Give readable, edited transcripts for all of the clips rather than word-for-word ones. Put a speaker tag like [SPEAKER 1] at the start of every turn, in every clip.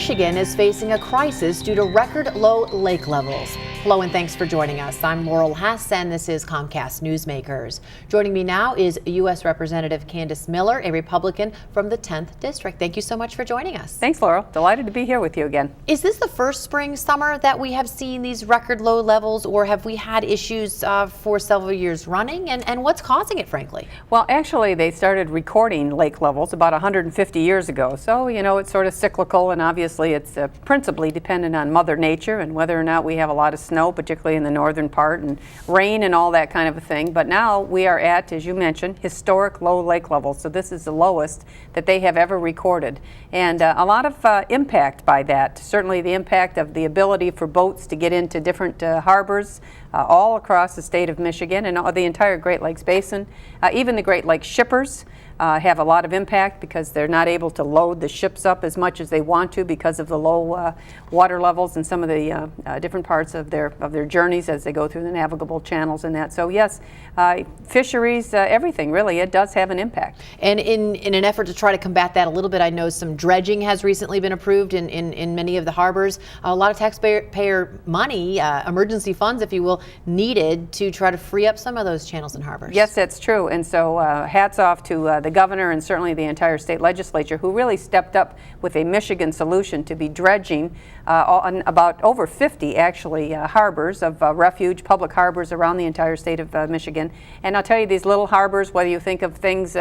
[SPEAKER 1] Michigan is facing a crisis due to record low lake levels. Hello and thanks for joining us. I'm Laurel Hess and this is Comcast Newsmakers. Joining me now is U.S. Representative Candice Miller, a Republican from the 10th District. Thank you so much for joining us.
[SPEAKER 2] Thanks, Laurel. Delighted to be here with you again.
[SPEAKER 1] Is this the first spring, summer that we have seen these record low levels, or have we had issues for several years running? And what's causing it, frankly?
[SPEAKER 2] Well, actually, they started recording lake levels about 150 years ago. So, you know, it's sort of cyclical, and obviously it's principally dependent on Mother Nature and whether or not we have a lot of snow, particularly in the northern part, and rain and all that kind of a thing. But now we are at, as you mentioned, historic low lake levels. So this is the lowest that they have ever recorded. And a lot of impact by that. Certainly the impact of the ability for boats to get into different harbors all across the state of Michigan and the entire Great Lakes Basin. Even the Great Lakes shippers have a lot of impact because they're not able to load the ships up as much as they want to because of the low water levels in some of the different parts of their journeys as they go through the navigable channels and that. So yes, fisheries, everything really, it does have an impact.
[SPEAKER 1] And in an effort to try to combat that a little bit, I know some dredging has recently been approved in many of the harbors. A lot of taxpayer money, emergency funds, if you will, needed to try to free up some of those channels and harbors.
[SPEAKER 2] Yes, that's true. And so hats off to the governor and certainly the entire state legislature, who really stepped up with a Michigan solution to be dredging on about over 50 actually harbors of refuge, public harbors around the entire state of Michigan. And I'll tell you, these little harbors, whether you think of things,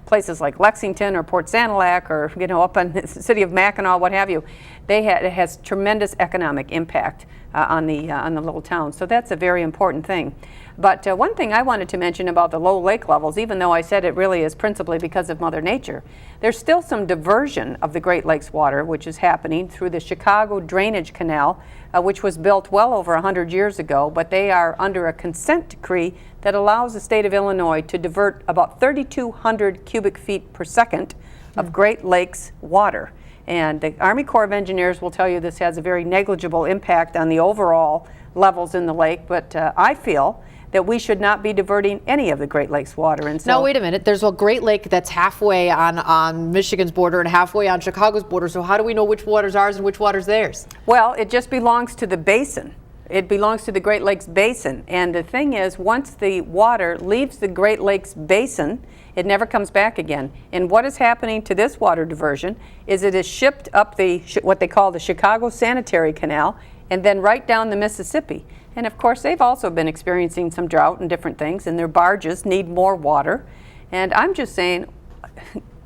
[SPEAKER 2] places like Lexington or Port Sanilac or, you know, up in the city of Mackinac, what have you, it has tremendous economic impact on the little town. So that's a very important thing. But one thing I wanted to mention about the low lake levels, even though I said it really is principally because of Mother Nature, there's still some diversion of the Great Lakes water, which is happening through the Chicago Drainage Canal, which was built well over 100 years ago, but they are under a consent decree that allows the state of Illinois to divert about 3,200 cubic feet per second of Great Lakes water. And the Army Corps of Engineers will tell you this has a very negligible impact on the overall levels in the lake, but I feel that we should not be diverting any of the Great Lakes water. And so,
[SPEAKER 1] no, wait a minute. There's a Great Lake that's halfway on Michigan's border and halfway on Chicago's border. So how do we know which water's ours and which water's theirs?
[SPEAKER 2] Well, it just belongs to the basin. It belongs to the Great Lakes Basin. And the thing is, once the water leaves the Great Lakes Basin, it never comes back again. And what is happening to this water diversion is it is shipped up what they call the Chicago Sanitary Canal and then right down the Mississippi. And of course, they've also been experiencing some drought and different things, and their barges need more water. And I'm just saying,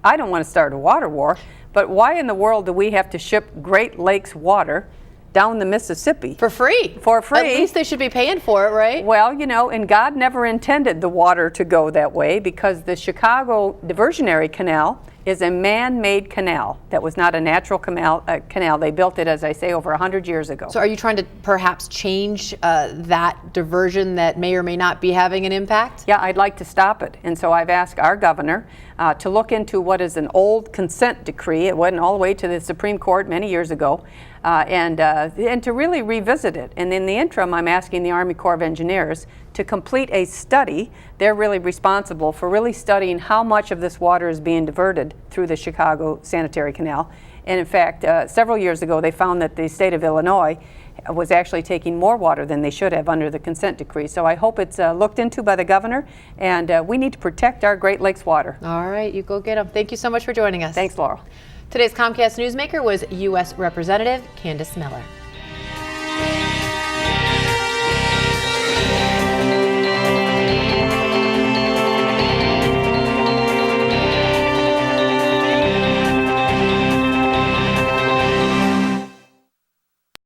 [SPEAKER 2] I don't want to start a water war, but why in the world do we have to ship Great Lakes water down the Mississippi?
[SPEAKER 1] For free.
[SPEAKER 2] For free.
[SPEAKER 1] At least they should be paying for it, right?
[SPEAKER 2] Well, you know, and God never intended the water to go that way, because the Chicago Diversionary Canal is a man-made canal. That was not a natural canal. They built it, as I say, over 100 years ago.
[SPEAKER 1] So are you trying to perhaps change that diversion that may or may not be having an impact?
[SPEAKER 2] Yeah, I'd like to stop it. And so I've asked our governor to look into what is an old consent decree. It went all the way to the Supreme Court many years ago, and to really revisit it. And in the interim, I'm asking the Army Corps of Engineers to complete a study. They're really responsible for really studying how much of this water is being diverted through the Chicago Sanitary Canal. And in fact, several years ago, they found that the state of Illinois was actually taking more water than they should have under the consent decree. So I hope it's looked into by the governor, and we need to protect our Great Lakes water.
[SPEAKER 1] All right, you go get them. Thank you so much for joining us.
[SPEAKER 2] Thanks, Laurel.
[SPEAKER 1] Today's Comcast Newsmaker was U.S. Representative Candice Miller.